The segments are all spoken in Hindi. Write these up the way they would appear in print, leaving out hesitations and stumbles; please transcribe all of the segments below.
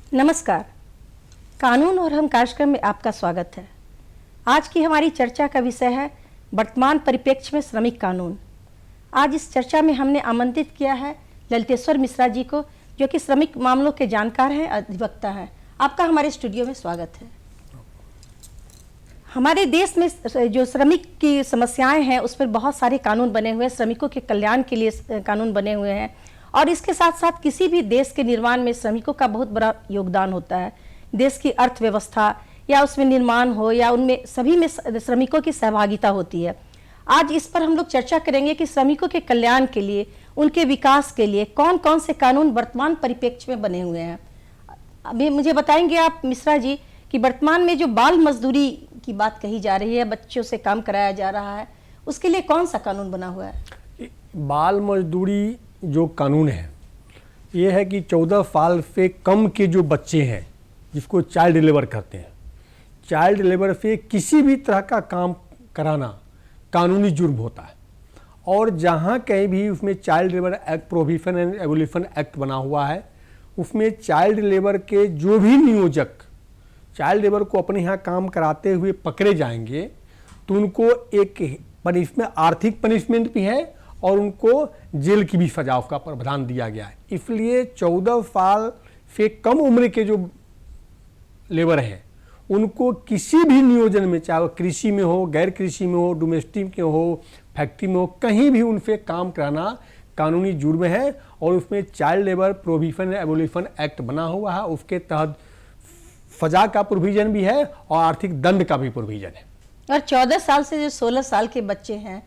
नमस्कार। कानून और हम कार्यक्रम में आपका स्वागत है। आज की हमारी चर्चा का विषय है वर्तमान परिप्रेक्ष्य में श्रमिक कानून। आज इस चर्चा में हमने आमंत्रित किया है ललितेश्वर मिश्रा जी को, जो कि श्रमिक मामलों के जानकार हैं, अधिवक्ता हैं। आपका हमारे स्टूडियो में स्वागत है। हमारे देश में जो श्रमिक की समस्याएं हैं उस पर बहुत सारे कानून बने हुए हैं, श्रमिकों के कल्याण के लिए कानून बने हुए हैं, और इसके साथ साथ किसी भी देश के निर्माण में श्रमिकों का बहुत बड़ा योगदान होता है। देश की अर्थव्यवस्था या उसमें निर्माण हो या उनमें सभी में श्रमिकों की सहभागिता होती है। आज इस पर हम लोग चर्चा करेंगे कि श्रमिकों के कल्याण के लिए, उनके विकास के लिए कौन कौन से कानून वर्तमान परिप्रेक्ष्य में बने हुए हैं। अभी मुझे बताएंगे आप मिश्रा जी कि वर्तमान में जो बाल मजदूरी की बात कही जा रही है, बच्चों से काम कराया जा रहा है, उसके लिए कौन सा कानून बना हुआ है? बाल मजदूरी जो कानून है ये है कि 14 साल से कम के जो बच्चे हैं जिसको चाइल्ड लेबर कहते हैं, चाइल्ड लेबर से किसी भी तरह का काम कराना कानूनी जुर्म होता है। और जहाँ कहीं भी उसमें child labour act, prohibition and abolition act बना हुआ है, उसमें चाइल्ड लेबर के जो भी नियोजक चाइल्ड लेबर को अपने यहाँ काम कराते हुए पकड़े जाएंगे तो उनको एक पनिशमेंट, आर्थिक पनिशमेंट भी है और उनको जेल की भी सजा का प्रावधान दिया गया है। इसलिए 14 साल से कम उम्र के जो लेबर हैं उनको किसी भी नियोजन में, चाहे वो कृषि में हो, गैर कृषि में हो, डोमेस्टिक में हो, फैक्ट्री में हो, कहीं भी उनसे काम कराना कानूनी जुर्म है। और उसमें child labour prohibition abolition act बना हुआ है, उसके तहत सजा का प्रोविजन भी है और आर्थिक दंड का भी प्रोविजन है। और 14 साल से जो 16 साल के बच्चे हैं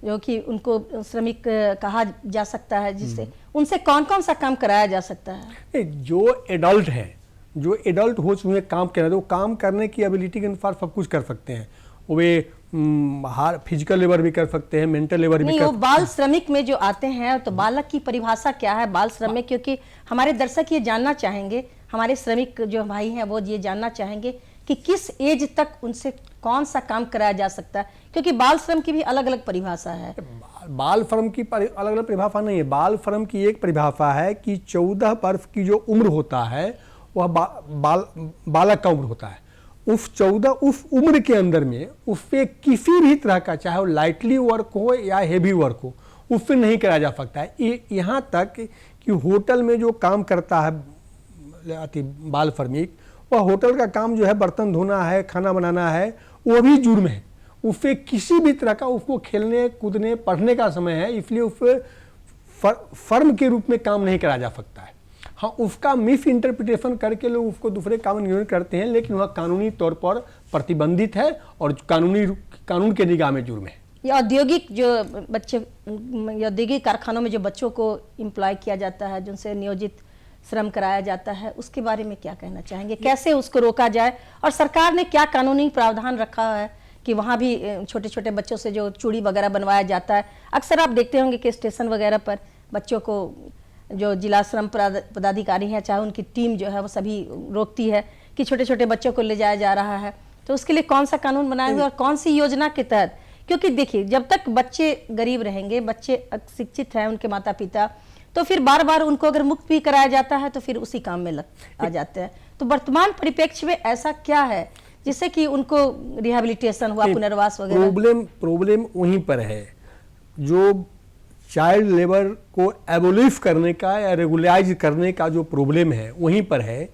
जो कि उनको श्रमिक कहा जा सकता है, जिससे उनसे कौन कौन सा काम कराया जा सकता है? जो एडल्ट है, जो एडल्ट हो चुके हैं काम करना, तो काम करने की एबिलिटी के अनुसार सब कुछ कर सकते हैं। वे फिजिकल लेबर भी कर सकते हैं, मेंटल लेबर भी कर। वो बाल श्रमिक में जो आते हैं, तो बालक की परिभाषा क्या है बाल श्रमिक? क्योंकि हमारे दर्शक ये जानना चाहेंगे, हमारे श्रमिक जो भाई हैं वो ये जानना चाहेंगे कि किस एज तक उनसे कौन सा काम कराया जा सकता है, क्योंकि बाल श्रम की भी अलग अलग परिभाषा है। बाल श्रम की अलग अलग परिभाषा नहीं है। बाल श्रम की एक परिभाषा है कि 14 वर्ष की जो उम्र होता है वह बालक का उम्र होता है। उस उम्र के अंदर में उससे किसी भी तरह का, चाहे वो लाइटली वर्क हो या हेवी वर्क हो, उससे नहीं कराया जा सकता है। यहाँ तक कि होटल में जो काम करता है बाल श्रमिक, वह होटल का काम जो है बर्तन धोना है, खाना बनाना है, वो भी जुर्म है। उससे किसी भी तरह का, उसको खेलने कूदने पढ़ने का समय है, इसलिए उससे फर्म के रूप में काम नहीं कराया जा सकता है। हाँ, उसका मिस इंटरप्रिटेशन करके लोग उसको दूसरे काम में नियोजन करते हैं, लेकिन वह कानूनी तौर पर प्रतिबंधित है और कानून के निगाह में जुर्म है। ये औद्योगिक जो बच्चे, औद्योगिक कारखानों में जो बच्चों को एम्प्लॉय किया जाता है, जिनसे नियोजित श्रम कराया जाता है, उसके बारे में क्या कहना चाहेंगे? कैसे उसको रोका जाए और सरकार ने क्या कानूनी प्रावधान रखा है कि वहाँ भी छोटे छोटे बच्चों से जो चूड़ी वगैरह बनवाया जाता है, अक्सर आप देखते होंगे कि स्टेशन वगैरह पर बच्चों को जो जिला श्रम पदाधिकारी हैं, चाहे उनकी टीम जो है वो सभी रोकती है कि छोटे छोटे बच्चों को ले जाया जा रहा है। तो उसके लिए कौन सा कानून बनाए हुए और कौन सी योजना के तहत? क्योंकि देखिए, जब तक बच्चे गरीब रहेंगे, बच्चे अशिक्षित हैं, उनके माता पिता, तो फिर बार बार उनको अगर मुक्त भी कराया जाता है तो फिर उसी काम में लग आ जाते हैं। तो वर्तमान परिप्रेक्ष्य में ऐसा क्या है जिससे कि उनको रिहैबिलिटेशन हुआ, पुनर्वास वगैरह? प्रॉब्लम वहीं पर है। जो चाइल्ड लेबर को एबोलिश करने का या रेगुलाइज करने का जो प्रॉब्लम है वहीं पर है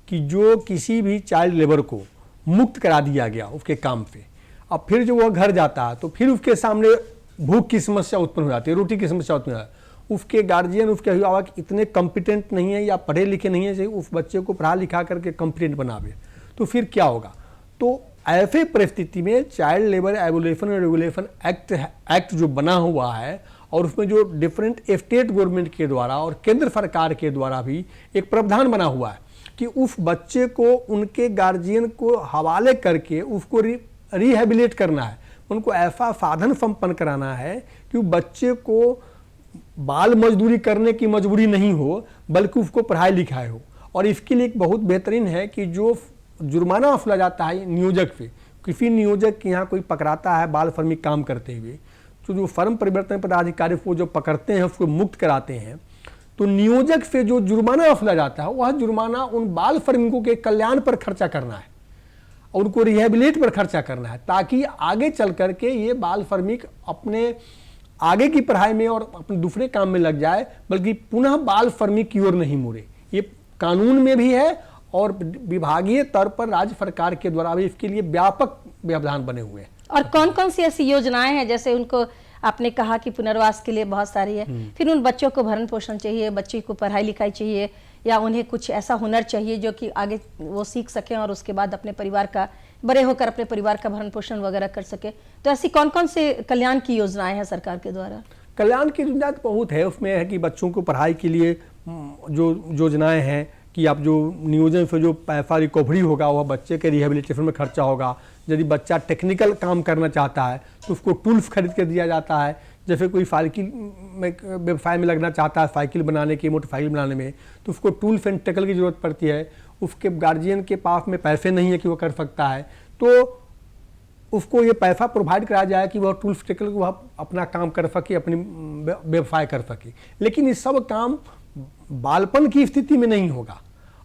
कि जो किसी भी चाइल्ड लेबर को मुक्त करा दिया गया उसके काम से, अब फिर जो वो घर जाता है तो फिर उसके सामने भूख की समस्या उत्पन्न हो जाती है, रोटी की समस्या उत्पन्न हो जाती है। उसके गार्जियन, उसके अभिभावक इतने कॉम्पिटेंट नहीं है या पढ़े लिखे नहीं है उस बच्चे को पढ़ा लिखा करके कॉम्पिटेंट बनावे, तो फिर क्या होगा? तो ऐसे परिस्थिति में चाइल्ड लेबर एबोलिशन और रेगुलेशन एक्ट जो बना हुआ है, और उसमें जो डिफरेंट स्टेट गवर्नमेंट के द्वारा और केंद्र सरकार के द्वारा भी एक प्रावधान बना हुआ है कि उस बच्चे को उनके गार्जियन को हवाले करके उसको रिहेबिलिट करना है, उनको ऐसा साधन संपन्न कराना है कि बच्चे को बाल मजदूरी करने की मजबूरी नहीं हो, बल्कि उसको पढ़ाई लिखाई हो। और इसके लिए एक बहुत बेहतरीन है कि जो जुर्माना वसूला जाता है नियोजक पे, किसी नियोजक के यहाँ कोई पकड़ाता है बाल श्रमिक काम करते हुए, तो जो फर्म परिवर्तन पदाधिकारी को जो पकड़ते हैं उसको मुक्त कराते हैं, तो नियोजक से जो जुर्माना वसूला जाता है वह जुर्माना उन बाल श्रमिकों के कल्याण पर खर्चा करना है और उनको रिहेबिलिट पर खर्चा करना है, ताकि आगे चल करके ये बाल श्रमिक अपने आगे की पढ़ाई में और अपने दूसरे काम में लग जाए, बल्कि पुनः बाल श्रमिक की ओर नहीं मुड़े। ये कानून में भी है और विभागीय तौर पर राज्य सरकार के द्वारा भी इसके लिए व्यापक व्यवधान बने हुए हैं। और कौन कौन सी ऐसी योजनाएं हैं, जैसे उनको आपने कहा कि पुनर्वास के लिए बहुत सारी है, फिर उन बच्चों को भरण पोषण चाहिए, बच्चे को पढ़ाई लिखाई चाहिए, या उन्हें कुछ ऐसा हुनर चाहिए जो कि आगे वो सीख सकें और उसके बाद अपने परिवार का, बड़े होकर अपने परिवार का भरण पोषण वगैरह कर सके। तो ऐसी कौन कौन से कल्याण की योजनाएं हैं सरकार के द्वारा? कल्याण की योजना तो बहुत है, उसमें है कि बच्चों को पढ़ाई के लिए जो योजनाएं हैं कि आप जो नियोजन से जो पैसा रिकवरी होगा वह बच्चे के रिहेबिलिटेशन में खर्चा होगा। यदि बच्चा टेक्निकल काम करना चाहता है तो उसको टूल्स खरीद के दिया जाता है। जैसे कोई साइकिल में व्यवसाय में लगना चाहता है, साइकिल बनाने की, मोटरसाइकिल बनाने में, तो उसको टूल्स एंड टेक्निकल की जरूरत पड़ती है। उसके गार्जियन के पास में पैसे नहीं है कि वो कर सकता है, तो उसको ये पैसा प्रोवाइड कराया जाए कि वह टूल्स टेक्निकल वह अपना काम कर सके, अपनी व्यवसाय कर सके। लेकिन ये सब काम बालपन की स्थिति में नहीं होगा,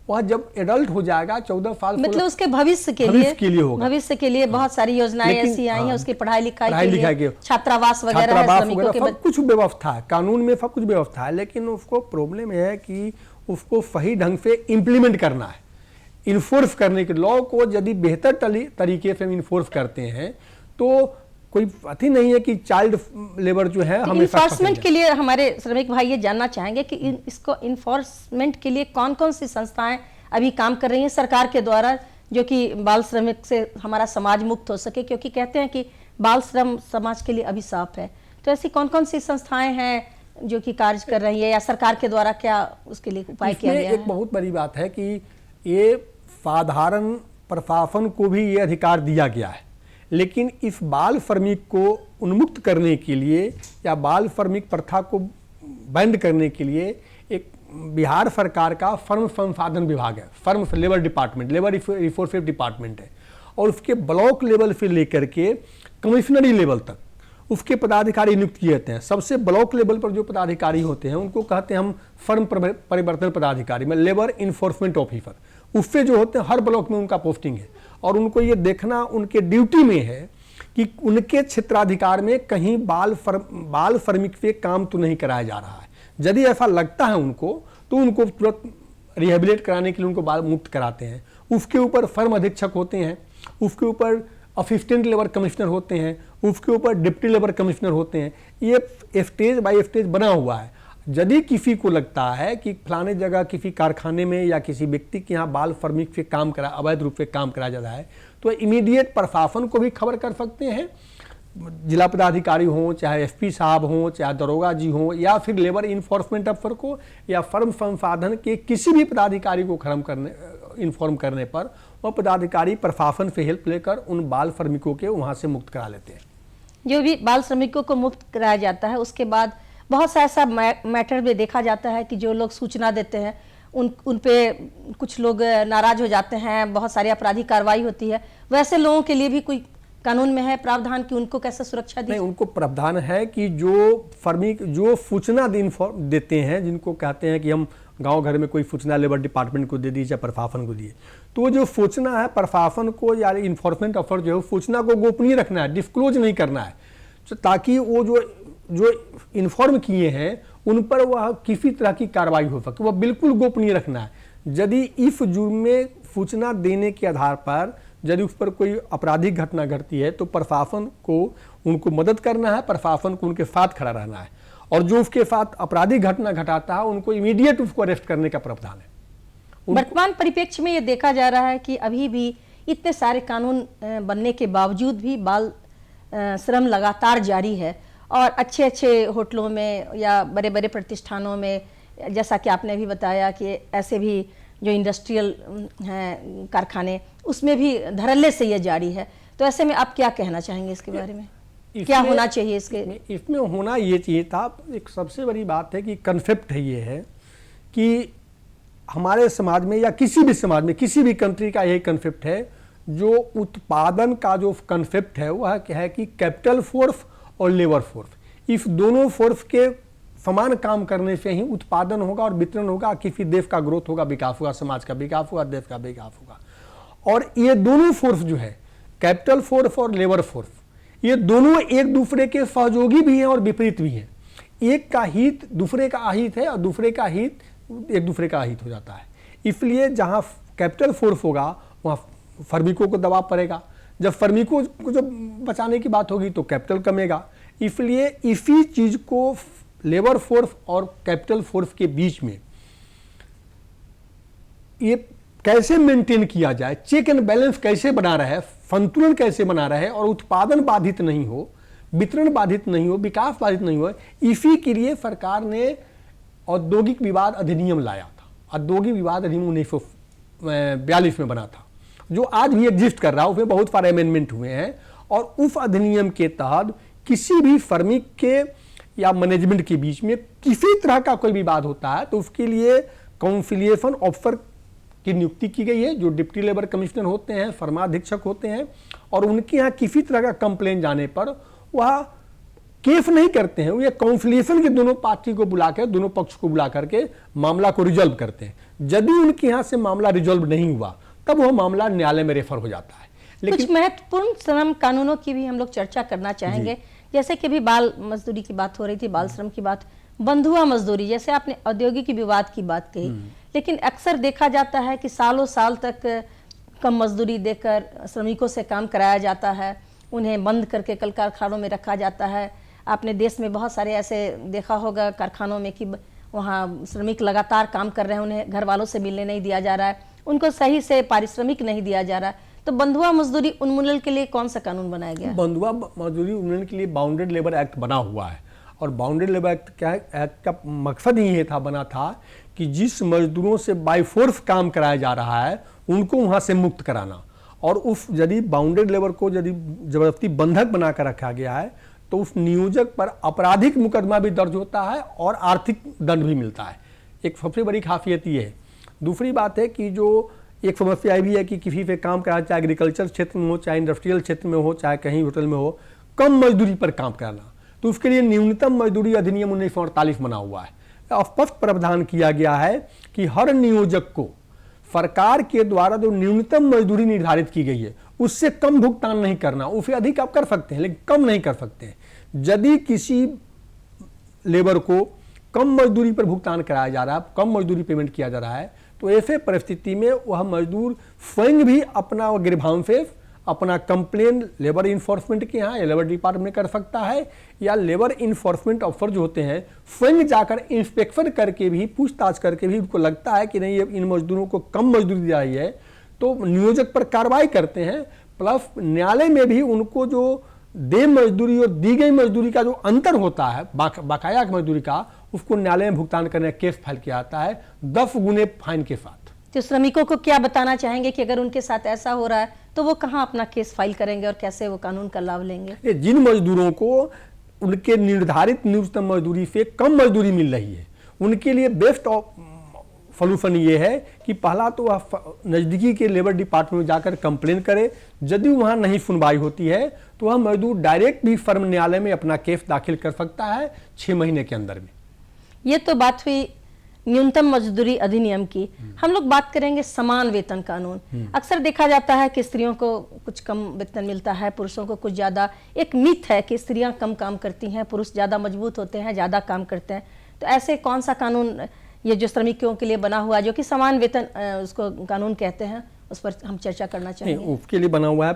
वह जब एडल्ट हो जाएगा 14 साल, मतलब उसके भविष्य के लिए होगा। भविष्य के लिए बहुत सारी योजनाएं ऐसी आई हैं, उसकी पढ़ाई लिखाई के लिए, छात्रावास वगैरह है, श्रमिकों के सब कुछ व्यवस्था है, कानून में सब कुछ व्यवस्था है। लेकिन उसको प्रॉब्लम यह है कि उसको सही ढंग से इम्प्लीमेंट करना है, इन्फोर्स करने के। लॉ को यदि बेहतर तरीके से इन्फोर्स करते हैं तो कोई अति नहीं है कि चाइल्ड लेबर जो है हमेशा इन्फोर्समेंट के लिए हमारे श्रमिक भाई ये जानना चाहेंगे कि इसको इन्फोर्समेंट के लिए कौन कौन सी संस्थाएं अभी काम कर रही हैं सरकार के द्वारा, जो कि बाल श्रमिक से हमारा समाज मुक्त हो सके, क्योंकि कहते हैं कि बाल श्रम समाज के लिए अभिशाप है। तो ऐसी कौन कौन सी संस्थाएं हैं जो कि कार्य कर रही है, या सरकार के द्वारा क्या उसके लिए उपाय किया गया है? एक बहुत बड़ी बात है कि ये साधारण प्रशासन को भी ये अधिकार दिया गया है, लेकिन इस बाल श्रमिक को उन्मुक्त करने के लिए या बाल श्रमिक प्रथा को बंद करने के लिए एक बिहार सरकार का श्रम संसाधन विभाग है, श्रम labour department, labour resource department है, और उसके ब्लॉक लेवल से लेकर के कमिश्नरी लेवल तक उसके पदाधिकारी नियुक्त किए जाते हैं। सबसे ब्लॉक लेवल पर जो पदाधिकारी होते हैं उनको कहते हैं हम श्रम परिवर्तन पदाधिकारी, में लेबर इन्फोर्समेंट ऑफिसर। उससे जो होते हैं हर ब्लॉक में उनका पोस्टिंग है, और उनको ये देखना उनके ड्यूटी में है कि उनके क्षेत्राधिकार में कहीं बाल श्रमिक से काम तो नहीं कराया जा रहा है। यदि ऐसा लगता है उनको तो उनको तुरंत रिहेबिलिट कराने के लिए उनको बाल मुक्त कराते हैं। उसके ऊपर फर्म अधीक्षक होते हैं, उसके ऊपर असिस्टेंट लेबर कमिश्नर होते हैं, उसके ऊपर डिप्टी लेबर कमिश्नर होते हैं। ये स्टेज बाय स्टेज बना हुआ है। यदि किसी को लगता है कि फलाने जगह किसी कारखाने में या किसी व्यक्ति के यहाँ बाल श्रमिक से काम करा, अवैध रूप से काम कराया जा रहा है, तो इमीडिएट प्रशासन को भी खबर कर सकते हैं, जिला पदाधिकारी हों, चाहे एसपी साहब हों, चाहे दरोगा जी हों, या फिर लेबर इन्फोर्समेंट अफसर को या फर्म संसाधन के किसी भी पदाधिकारी को इन्फॉर्म करने पर वह पदाधिकारी प्रशासन से हेल्प लेकर उन बाल श्रमिकों के वहाँ से मुक्त करा लेते हैं। जो भी बाल श्रमिकों को मुक्त कराया जाता है उसके बाद बहुत सा ऐसा मैटर भी देखा जाता है कि जो लोग सूचना देते हैं उन पे कुछ लोग नाराज हो जाते हैं, बहुत सारी आपराधिक कार्रवाई होती है। वैसे लोगों के लिए भी कोई कानून में है प्रावधान कि उनको कैसे सुरक्षा दी? नहीं, उनको प्रावधान है कि जो सूचना देते हैं, जिनको कहते हैं कि हम गांव घर में कोई सूचना लेबर डिपार्टमेंट को दे दी या प्रशासन को दिए, तो जो सूचना है प्रशासन को या इन्फोर्समेंट अफसर जो है सूचना को गोपनीय रखना है, डिस्क्लोज नहीं करना है, तो ताकि वो जो इन्फॉर्म किए हैं उन पर वह किसी तरह की कार्रवाई हो सके, वह बिल्कुल गोपनीय रखना है। यदि इस जुर्म में सूचना देने के आधार पर यदि उस पर कोई आपराधिक घटना घटती है तो प्रशासन को उनको मदद करना है, प्रशासन को उनके साथ खड़ा रहना है, और जो उसके साथ आपराधिक घटना घटाता है उनको इमीडिएट उसको अरेस्ट करने का प्रावधान है। वर्तमान परिप्रेक्ष्य में ये देखा जा रहा है कि अभी भी इतने सारे कानून बनने के बावजूद भी बाल श्रम लगातार जारी है, और अच्छे अच्छे होटलों में या बड़े बड़े प्रतिष्ठानों में, जैसा कि आपने भी बताया कि ऐसे भी जो इंडस्ट्रियल हैं कारखाने, उसमें भी धड़ल्ले से ये जारी है। तो ऐसे में आप क्या कहना चाहेंगे इसके बारे में? क्या होना चाहिए इसमें होना ये चाहिए था, एक सबसे बड़ी बात है कि कंसेप्ट है ये है कि हमारे समाज में या किसी भी समाज में, किसी भी कंट्री का यही कंसेप्ट है, जो उत्पादन का जो कंसेप्ट है वह क्या है कि कैपिटल फोर्स और लेबर फोर्स, इस दोनों फोर्स के समान काम करने से ही उत्पादन होगा और वितरण होगा, किसी देश का ग्रोथ होगा, विकास होगा, समाज का विकास होगा, देश का विकास होगा। और ये दोनों फोर्स जो है, कैपिटल फोर्स और लेबर फोर्स, ये दोनों एक दूसरे के सहयोगी भी हैं और विपरीत भी हैं। एक का हित दूसरे का अहित है और दूसरे का हित एक दूसरे का अहित हो जाता है। इसलिए जहाँ कैपिटल फोर्स होगा वहाँ श्रमिकों को दबाव पड़ेगा, जब श्रमिकों को जब बचाने की बात होगी तो कैपिटल कमेगा। इसलिए इसी चीज़ को लेबर फोर्स और कैपिटल फोर्स के बीच में ये कैसे मेंटेन किया जाए, चेक एंड बैलेंस कैसे बना रहे, संतुलन कैसे बना रहे और उत्पादन बाधित नहीं हो, वितरण बाधित नहीं हो, विकास बाधित नहीं हो, इसी के लिए सरकार ने औद्योगिक विवाद अधिनियम लाया था। औद्योगिक विवाद अधिनियम 1942 में बना था, जो आज भी एग्जिस्ट कर रहा है। उसमें बहुत सारे अमेंडमेंट हुए हैं और उस अधिनियम के तहत किसी भी श्रमिक के या मैनेजमेंट के बीच में किसी तरह का कोई विवाद होता है तो उसके लिए काउंसिलिएशन ऑफिसर की नियुक्ति की गई है, जो डिप्टी लेबर कमिश्नर होते हैं, फर्माधीक्षक होते हैं, और उनके यहाँ किसी तरह का कंप्लेन जाने पर वह केस नहीं करते हैं, ये काउंसिलिएशन के दोनों पार्टी को बुलाकर, दोनों पक्ष को बुला करके मामला को रिजॉल्व करते हैं। यदि उनके यहाँ से मामला रिजॉल्व नहीं हुआ तब वह मामला न्यायालय में रेफर हो जाता है। कुछ महत्वपूर्ण श्रम कानूनों की भी हम लोग चर्चा करना चाहेंगे, जैसे कि भी बाल मजदूरी की बात हो रही थी, बाल श्रम की बात, बंधुआ मजदूरी, जैसे आपने औद्योगिक विवाद की बात कही, लेकिन अक्सर देखा जाता है कि सालों साल तक कम मजदूरी देकर श्रमिकों से काम कराया जाता है, उन्हें बंद करके कल कारखानों में रखा जाता है। आपने देश में बहुत सारे ऐसे देखा होगा कारखानों में कि वहाँ श्रमिक लगातार काम कर रहे हैं, उन्हें घर वालों से मिलने नहीं दिया जा रहा है, उनको सही से पारिश्रमिक नहीं दिया जा रहा है। तो बंधुआ मजदूरी उन्मूलन के लिए कौन सा कानून बनाया गया? बंधुआ मजदूरी उन्मूलन के लिए बाउंडेड लेबर एक्ट बना हुआ है, और बाउंडेड लेबर एक्ट क्या है, एक्ट का मकसद ही ये था, बना था कि जिस मजदूरों से बाय फोर्स काम कराया जा रहा है उनको वहाँ से मुक्त कराना, और उस यदि बाउंडेड लेबर को यदि जबरदस्ती बंधक बना कर रखा गया है तो उस नियोजक पर आपराधिक मुकदमा भी दर्ज होता है और आर्थिक दंड भी मिलता है। एक सबसे बड़ी खासियत ये है। दूसरी बात है कि जो एक समस्या भी है कि किसी पे काम कराया, चाहे एग्रीकल्चर क्षेत्र में हो, चाहे इंडस्ट्रियल क्षेत्र में हो, चाहे कहीं होटल में हो, कम मजदूरी पर काम कराना, तो उसके लिए न्यूनतम मजदूरी अधिनियम 1948 बना हुआ है। स्पष्ट प्रावधान किया गया है कि हर नियोजक को सरकार के द्वारा जो न्यूनतम मजदूरी निर्धारित की गई है उससे कम भुगतान नहीं करना। उसे अधिक आप कर सकते हैं लेकिन कम नहीं कर सकते हैं। यदि किसी लेबर को कम मजदूरी पर भुगतान कराया जा रहा है, कम मजदूरी पेमेंट किया जा रहा है, तो ऐसे परिस्थिति में वह मजदूर स्वयं भी अपना ग्रीवांसेस, अपना कंप्लेन लेबर इन्फोर्समेंट के यहाँ या लेबर डिपार्टमेंट में कर सकता है, या लेबर इन्फोर्समेंट ऑफिसर जो होते हैं स्वयं जाकर इंस्पेक्शन करके भी, पूछताछ करके भी, उनको लगता है कि नहीं इन मजदूरों को कम मजदूरी दी जा रही है तो नियोजक पर कार्रवाई करते हैं। प्लस न्यायालय में भी उनको जो दे मजदूरी और दी गई मजदूरी का जो अंतर होता है बकाया मजदूरी का, उसको न्यायालय में भुगतान करने का केस फाइल किया जाता है 10 गुने फाइन के साथ। तो श्रमिकों को क्या बताना चाहेंगे कि अगर उनके साथ ऐसा हो रहा है तो वो कहाँ अपना केस फाइल करेंगे और कैसे वो कानून का लाभ लेंगे? जिन मजदूरों को उनके निर्धारित न्यूनतम मजदूरी से कम मजदूरी मिल रही है उनके लिए बेस्ट सोल्यूशन ये है कि पहला तो वह नज़दीकी के लेबर डिपार्टमेंट में जाकर कंप्लेन करे। यदि वहाँ नहीं सुनवाई होती है तो वह मजदूर डायरेक्ट भी फर्म न्यायालय में अपना केस दाखिल कर सकता है 6 महीने के अंदर में। ये तो बात हुई न्यूनतम मजदूरी अधिनियम की। हम लोग बात करेंगे समान वेतन कानून। अक्सर देखा जाता है कि स्त्रियों को कुछ कम वेतन मिलता है, पुरुषों को कुछ ज़्यादा। एक मिथ है कि स्त्रियां कम काम करती हैं, पुरुष ज़्यादा मजबूत होते हैं, ज़्यादा काम करते हैं। तो ऐसे कौन सा कानून ये जो श्रमिकों के लिए बना हुआ है, जो कि समान वेतन उसको कानून कहते हैं, उस पर हम चर्चा करना चाहेंगे। उसके लिए बना हुआ है,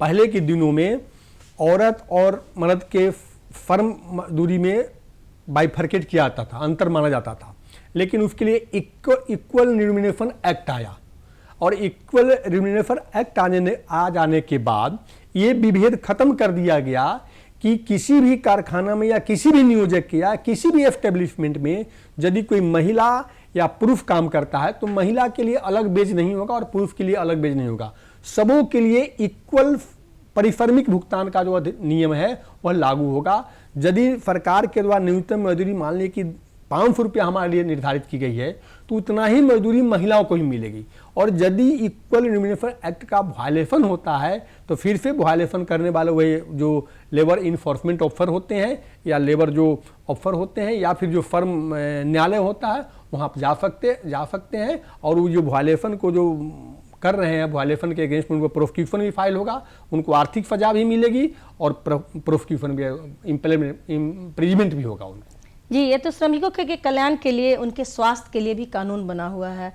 पहले के दिनों में औरत और मर्द के फर्म मजदूरी में बाइफर्केट किया जाता था, अंतर माना जाता था, लेकिन उसके लिए इक्वल रिम्यूनरेशन एक्ट आया, और इक्वल रिम्यूनरेशन एक्ट आ जाने के बाद ये विभेद खत्म कर दिया गया कि किसी भी कारखाना में या किसी भी नियोजक के या किसी भी एस्टेब्लिशमेंट में यदि कोई महिला या पुरुष काम करता है तो महिला के लिए अलग वेज नहीं होगा और पुरुष के लिए अलग वेज नहीं होगा। सबों के लिए इक्वल पारिश्रमिक भुगतान का जो नियम है वह लागू होगा। यदि सरकार के द्वारा न्यूनतम मजदूरी मान लीजिए कि 500 रुपया हमारे लिए निर्धारित की गई है तो उतना ही मजदूरी महिलाओं को ही मिलेगी। और यदि इक्वल रिम्यूनरेशन एक्ट का वायलेशन होता है तो फिर से वायलेशन करने वाले वही जो लेबर इन्फोर्समेंट ऑफिसर होते हैं या लेबर जो ऑफिसर होते हैं या फिर जो फर्म न्यायालय होता है वहाँ आप जा सकते हैं और वो जो वायलेशन को जो कर रहे हैं वायलेशन के अगेंस्ट उनको प्रोसिक्यूशन भी फाइल होगा, उनको आर्थिक सजा भी मिलेगी और प्रोसिक्यूशन भी इम्प्रिजमेंट भी होगा उनको। जी, ये तो श्रमिकों के कल्याण के लिए, उनके स्वास्थ्य के लिए भी कानून बना हुआ है,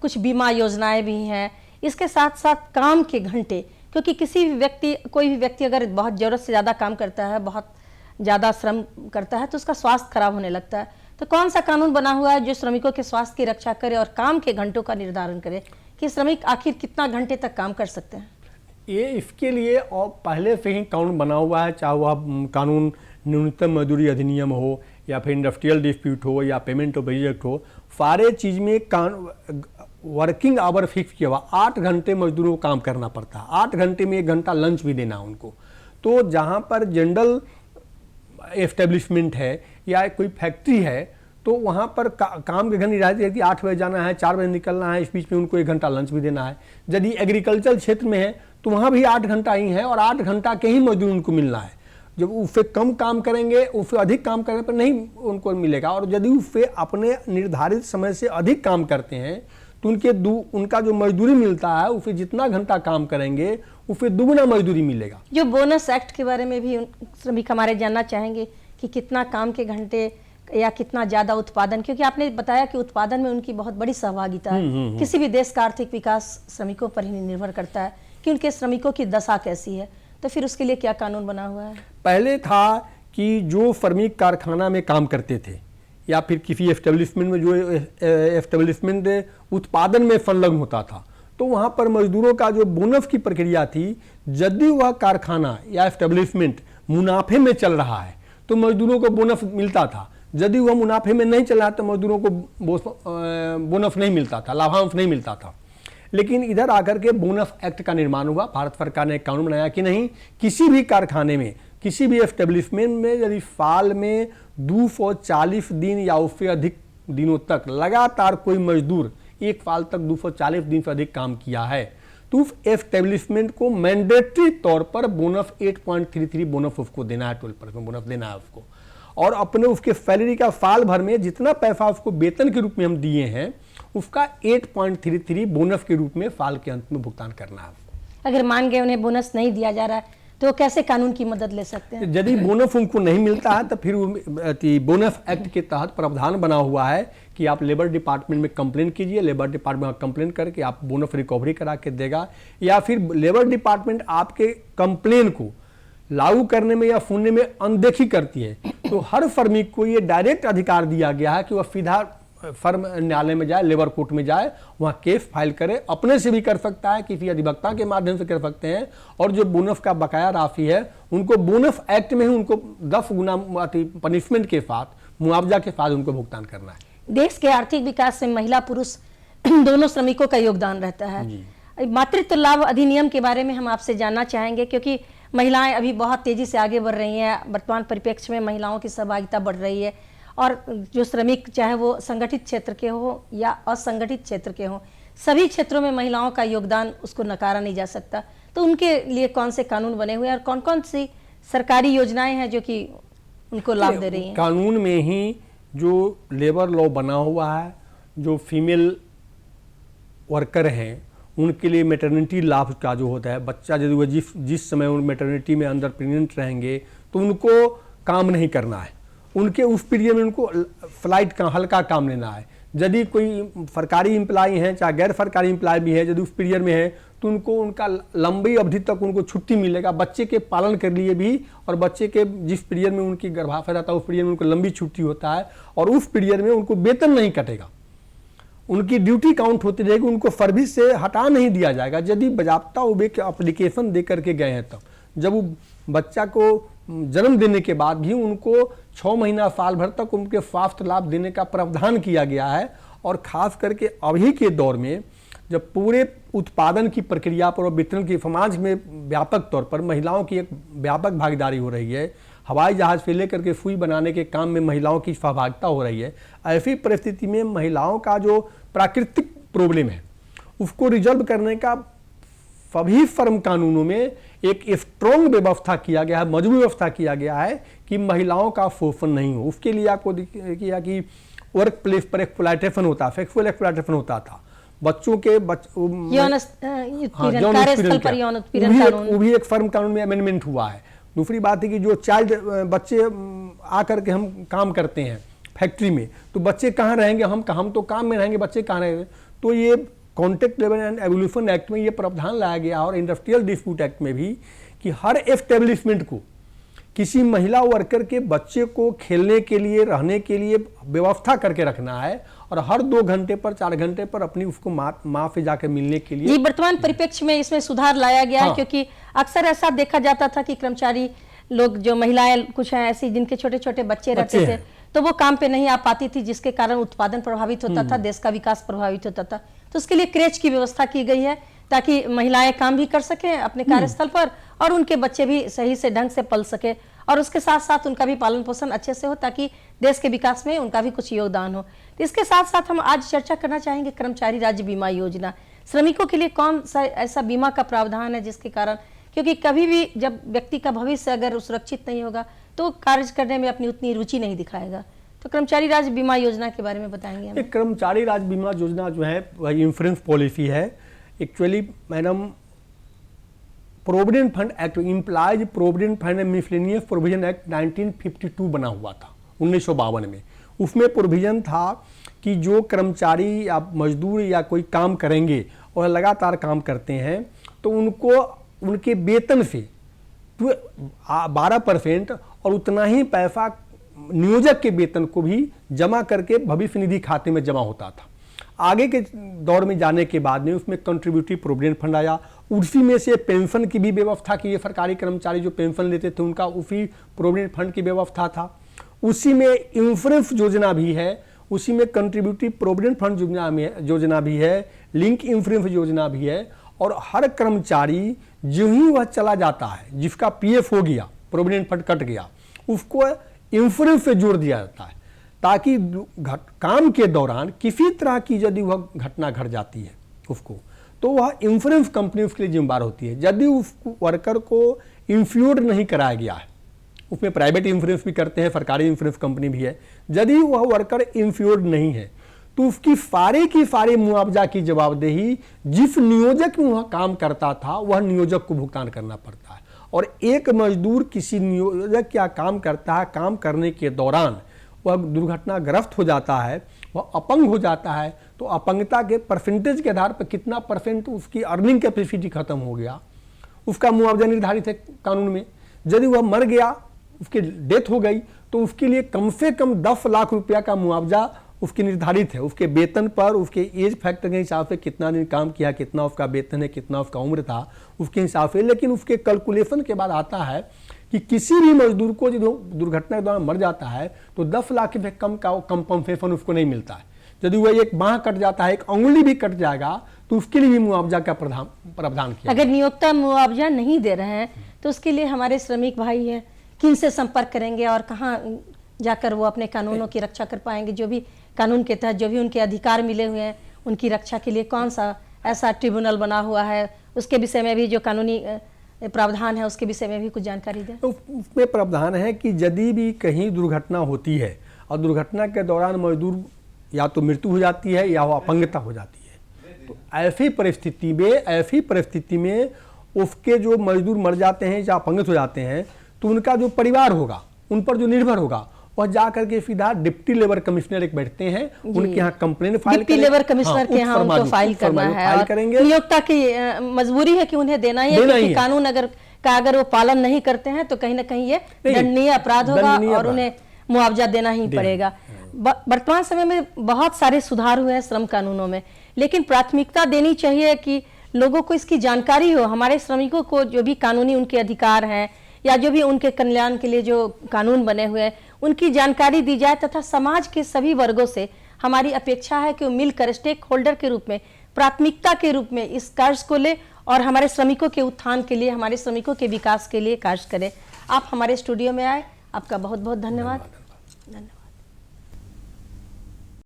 कुछ बीमा योजनाएं भी हैं। इसके साथ साथ काम के घंटे, क्योंकि कोई भी व्यक्ति अगर बहुत ज़रूरत से ज़्यादा काम करता है, बहुत ज़्यादा श्रम करता है तो उसका स्वास्थ्य खराब होने लगता है। तो कौन सा कानून बना हुआ है जो श्रमिकों के स्वास्थ्य की रक्षा करे और काम के घंटों का निर्धारण करे कि श्रमिक आखिर कितना घंटे तक काम कर सकते हैं? ये इसके लिए और पहले से ही कानून बना हुआ है, चाहे वह कानून न्यूनतम मजदूरी अधिनियम हो या फिर इंडस्ट्रियल डिस्प्यूट हो या पेमेंट ऑफ वेज एक्ट हो, सारे चीज़ में वर्किंग आवर फिक्स किया हुआ। 8 घंटे मजदूरों को काम करना पड़ता है, 8 घंटे में 1 घंटा लंच भी देना उनको। तो जहाँ पर जनरल एस्टेब्लिशमेंट है या कोई फैक्ट्री है तो वहाँ पर काम के घंटे निर्धारित है कि 8 बजे जाना है, 4 बजे निकलना है, इस बीच में उनको 1 घंटा लंच भी देना है। यदि एग्रीकल्चर क्षेत्र में है तो वहाँ भी 8 घंटा ही है और 8 घंटा के ही मजदूर उनको मिलना है। जब उससे कम काम करेंगे, उससे अधिक काम करने पर नहीं उनको मिलेगा। और यदि उससे अपने निर्धारित समय से अधिक काम करते हैं तो उनका जो मजदूरी मिलता है उससे जितना घंटा काम करेंगे उससे दुगुना मजदूरी मिलेगा। जो बोनस एक्ट के बारे में भी श्रमिक हमारे जानना चाहेंगे कि कितना काम के घंटे या कितना ज़्यादा उत्पादन, क्योंकि आपने बताया कि उत्पादन में उनकी बहुत बड़ी सहभागिता है। किसी भी देश का आर्थिक विकास श्रमिकों पर ही निर्भर करता है कि उनके श्रमिकों की दशा कैसी है। तो फिर उसके लिए क्या कानून बना हुआ है? पहले था कि जो श्रमिक कारखाना में काम करते थे या फिर किसी एस्टेब्लिशमेंट में, जो एस्टेब्लिशमेंट उत्पादन में संलग्न होता था, तो वहाँ पर मजदूरों का जो बोनस की प्रक्रिया थी, यदि वह कारखाना या एस्टेब्लिशमेंट मुनाफे में चल रहा है तो मजदूरों को बोनस मिलता था। यदि वह मुनाफे में नहीं चल रहा तो मजदूरों को बोनस नहीं मिलता था, लाभांश नहीं मिलता था। लेकिन इधर आकर के बोनस एक्ट का निर्माण हुआ, भारत सरकार ने एक कानून बनाया कि नहीं, किसी भी कारखाने में, किसी भी एस्टेब्लिशमेंट में यदि साल में 240 दिन या उससे अधिक दिनों तक लगातार कोई मजदूर 1 साल तक 240 दिन से अधिक काम किया है तो उस एस्टेब्लिशमेंट को मैंडेटरी तौर पर बोनस 8.33 बोनस उसको देना है, 12% बोनस देना है उसको। और अपने उसके सैलरी का साल भर में जितना पैसा उसको वेतन के रूप में हम दिए हैं उसका 8.33 बोनस के रूप में साल के अंत में भुगतान करना है। अगर मान गए उन्हें बोनस नहीं दिया जा रहा है तो कैसे कानून की मदद ले सकते हैं? यदि बोनस उनको नहीं मिलता है तो फिर बोनस एक्ट के तहत प्रावधान बना हुआ है कि आप लेबर डिपार्टमेंट में कंप्लेन कीजिए, लेबर डिपार्टमेंट कंप्लेन करके आप बोनस रिकवरी करा के देगा, या फिर लेबर डिपार्टमेंट आपके कंप्लेन को लागू करने में या सुनने में अनदेखी करती है तो हर श्रमिक को ये डायरेक्ट अधिकार दिया गया है कि वह सीधा फर्म न्यायालय में जाए, लेबर कोर्ट में जाए, वहाँ केस फाइल करे, अपने से भी कर सकता है, किसी अधिवक्ता के माध्यम से कर सकते हैं। और जो बोनस का बकाया राशि है उनको बोनस एक्ट में ही उनको 10 गुना पनिशमेंट के साथ, मुआवजा के साथ उनको भुगतान करना है। देश के आर्थिक विकास में महिला पुरुष दोनों श्रमिकों का योगदान रहता है। मातृत्व लाभ अधिनियम के बारे में हम आपसे जानना चाहेंगे, क्योंकि महिलाएं अभी बहुत तेजी से आगे बढ़ रही हैं। वर्तमान परिप्रेक्ष्य में महिलाओं की सहभागिता बढ़ रही है और जो श्रमिक, चाहे वो संगठित क्षेत्र के हो या असंगठित क्षेत्र के हो, सभी क्षेत्रों में महिलाओं का योगदान उसको नकारा नहीं जा सकता। तो उनके लिए कौन से कानून बने हुए हैं और कौन कौन सी सरकारी योजनाएं हैं जो कि उनको लाभ दे रही हैं? कानून में ही जो लेबर लॉ बना हुआ है, जो फीमेल वर्कर हैं उनके लिए मैटरनिटी लाभ का जो होता है, बच्चा यदि वो जिस समय उन मैटरनिटी में अंदर प्रेग्नेंट रहेंगे तो उनको काम नहीं करना है, उनके उस पीरियड में उनको फ्लाइट का हल्का काम लेना है। यदि कोई सरकारी एम्प्लॉय हैं चाहे गैर सरकारी एम्प्लॉय भी है, यदि उस पीरियड में है तो उनको उनका लंबी अवधि तक उनको छुट्टी मिलेगा बच्चे के पालन के लिए भी, और बच्चे के जिस पीरियड में उनकी गर्भाशय रहता है उस पीरियड में उनको लंबी छुट्टी होता है और उस पीरियड में उनको वेतन नहीं कटेगा, उनकी ड्यूटी काउंट होती रहेगी, उनको सर्विस से हटा नहीं दिया जाएगा। यदि बाज़ाब्ता वे के एप्लीकेशन दे करके गए हैं तब, जब वो बच्चा को जन्म देने के बाद भी उनको 6 महीना साल भर तक उनके स्वास्थ्य लाभ देने का प्रावधान किया गया है। और खास करके अभी के दौर में जब पूरे उत्पादन की प्रक्रिया पर और वितरण की समाज में व्यापक तौर पर महिलाओं की एक व्यापक भागीदारी हो रही है, हवाई जहाज से लेकर के सुई बनाने के काम में महिलाओं की सहभागिता हो रही है, ऐसी परिस्थिति में महिलाओं का जो प्राकृतिक प्रॉब्लम है उसको रिजॉल्व करने का सभी श्रम कानूनों में एक स्ट्रॉन्ग व्यवस्था किया गया है, मजबूत व्यवस्था किया गया है कि महिलाओं का शोषण नहीं हो। उसके लिए आपको किया कि वर्क प्लेस पर एक्सप्लॉयटेशन होता, सेक्सुअल एक्सप्लॉयटेशन होता था, बच्चों के वो भी एक फर्म कानून में अमेंडमेंट हुआ है। दूसरी बात है कि जो चाइल्ड बच्चे आकर के हम काम करते हैं फैक्ट्री में, तो बच्चे कहाँ रहेंगे, हम तो काम में रहेंगे, बच्चे कहाँ रहेंगे। तो ये contract labour and evolution act में ये प्रावधान लाया गया और इंडस्ट्रियल डिस्प्यूट एक्ट में भी कि हर एस्टेब्लिशमेंट को किसी महिला वर्कर के बच्चे को खेलने के लिए, रहने के लिए व्यवस्था करके रखना है और हर 2 घंटे पर 4 घंटे पर अपनी उसको माँ से जाकर मिलने के लिए। वर्तमान परिप्रेक्ष्य में इसमें सुधार लाया गया है, क्योंकि अक्सर ऐसा देखा जाता था कि कर्मचारी लोग, जो महिलाएं कुछ हैं ऐसी जिनके छोटे छोटे बच्चे रहते थे, तो वो काम पे नहीं आ पाती थी, जिसके कारण उत्पादन प्रभावित होता था, देश का विकास प्रभावित होता था। तो उसके लिए क्रेच की व्यवस्था की गई है ताकि महिलाएं काम भी कर सकें अपने कार्यस्थल पर और उनके बच्चे भी सही से ढंग से पल सके और उसके साथ साथ उनका भी पालन पोषण अच्छे से हो ताकि देश के विकास में उनका भी कुछ योगदान हो। तो इसके साथ साथ हम आज चर्चा करना चाहेंगे कर्मचारी राज्य बीमा योजना। श्रमिकों के लिए कौन सा ऐसा बीमा का प्रावधान है जिसके कारण, क्योंकि कभी भी जब व्यक्ति का भविष्य अगर सुरक्षित नहीं होगा तो कार्य करने में अपनी उतनी रुचि नहीं दिखाएगा। तो कर्मचारी राज्य बीमा योजना के बारे में बताएंगे हमें। कर्मचारी राज्य बीमा योजना जो है वह इंश्योरेंस पॉलिसी है। Actually madam, provident fund act, employees provident fund and miscellaneous provision act 1952 बना हुआ था 1952 में। उसमें प्रोविजन था कि जो कर्मचारी या मजदूर या कोई काम करेंगे और लगातार काम करते हैं तो उनको उनके वेतन से 12% और उतना ही पैसा नियोजक के वेतन को भी जमा करके भविष्य निधि खाते में जमा होता था। आगे के दौर में जाने के बाद में उसमें कंट्रीब्यूटरी प्रोविडेंट फंड आया, उसी में से पेंशन की भी व्यवस्था की। ये सरकारी कर्मचारी जो पेंशन लेते थे उनका उसी प्रोविडेंट फंड की व्यवस्था था। उसी में इंश्योरेंस योजना भी है, उसी में कंट्रीब्यूटरी प्रोविडेंट फंड योजना भी है, लिंक इंश्योरेंस योजना भी है। और हर कर्मचारी जो ही वह चला जाता है, जिसका पीएफ हो गया, प्रोविडेंट फंड कट गया, उसको इंश्योरेंस से जोड़ दिया जाता है ताकि काम के दौरान किसी तरह की यदि वह घटना घट जाती है उसको, तो वह इंश्योरेंस कंपनी उसके लिए जिम्मेदार होती है। यदि उस वर्कर को इंश्योर्ड नहीं कराया गया है, उसमें प्राइवेट इंश्योरेंस भी करते हैं, सरकारी इंश्योरेंस कंपनी भी है, यदि वह वर्कर इंश्योर्ड नहीं है तो उसकी सारे की सारे मुआवजा की जवाबदेही जिस नियोजक में वह काम करता था वह नियोजक को भुगतान करना पड़ता है। और एक मजदूर किसी नियोजक क्या काम करता है, काम करने के दौरान वह दुर्घटनाग्रस्त हो जाता है, वह अपंग हो जाता है, तो अपंगता के परसेंटेज के आधार पर कितना परसेंट उसकी अर्निंग कैपेसिटी खत्म हो गया, उसका मुआवजा निर्धारित है कानून में। यदि वह मर गया, उसकी डेथ हो गई, तो उसके लिए कम से कम 10 लाख रुपया का मुआवजा उसकी निर्धारित है। उसके वेतन पर, उसके एज फैक्टर के हिसाब से कितना दिन काम किया, कितना उसका वेतन है, कितना उसका उम्र था, उसके हिसाब से। लेकिन उसके कैलकुलेशन के बाद आता है कि किसी भी मजदूर को जो दुर्घटना के दौरान मर जाता है तो 10 लाख से कम का कंपनसेशन उसको नहीं मिलता है। यदि वह एक बांह कट जाता है, एक अंगुली भी कट जाएगा, तो उसके लिए भी मुआवजा का प्रावधान किया। अगर नियोक्ता मुआवजा नहीं दे रहे हैं तो उसके लिए हमारे श्रमिक भाई हैं, किनसे संपर्क करेंगे और कहाँ जाकर वो अपने कानूनों की रक्षा कर पाएंगे? जो भी कानून के तहत जो भी उनके अधिकार मिले हुए हैं उनकी रक्षा के लिए कौन सा ऐसा ट्रिब्यूनल बना हुआ है, उसके विषय में भी जो कानूनी प्रावधान है उसके विषय में भी कुछ जानकारी दें। तो उसमें प्रावधान है कि यदि भी कहीं दुर्घटना होती है और दुर्घटना के दौरान मजदूर या तो मृत्यु हो जाती है या वो अपंगता हो जाती है, तो ऐसी परिस्थिति में उसके जो मजदूर मर जाते हैं या अपंगित हो जाते हैं तो उनका जो परिवार होगा, उन पर जो निर्भर होगा, वह जाकर के सीधा डिप्टी लेबर कमिश्नर एक बैठते हैं, उनके यहाँ complain file deputy labour commissioner के यहाँ उनको फाइल करना है और नियोक्ता की मजबूरी है कि उन्हें देना ही है, क्योंकि कानून अगर वो पालन नहीं करते हैं तो कहीं ना कहीं ये दंडनीय अपराध होगा और उन्हें मुआवजा देना ही पड़ेगा। वर्तमान समय में बहुत सारे सुधार हुए हैं श्रम कानूनों में, लेकिन प्राथमिकता देनी चाहिए कि लोगों को इसकी जानकारी हो। हमारे श्रमिकों को जो भी कानूनी उनके अधिकार हैं या जो भी उनके कल्याण के लिए जो कानून बने हुए हैं उनकी जानकारी दी जाए, तथा समाज के सभी वर्गों से हमारी अपेक्षा है कि वो मिलकर स्टेक होल्डर के रूप में, प्राथमिकता के रूप में इस कार्य को ले और हमारे श्रमिकों के उत्थान के लिए, हमारे श्रमिकों के विकास के लिए कार्य करें। आप हमारे स्टूडियो में आए आपका बहुत बहुत धन्यवाद। धन्यवाद।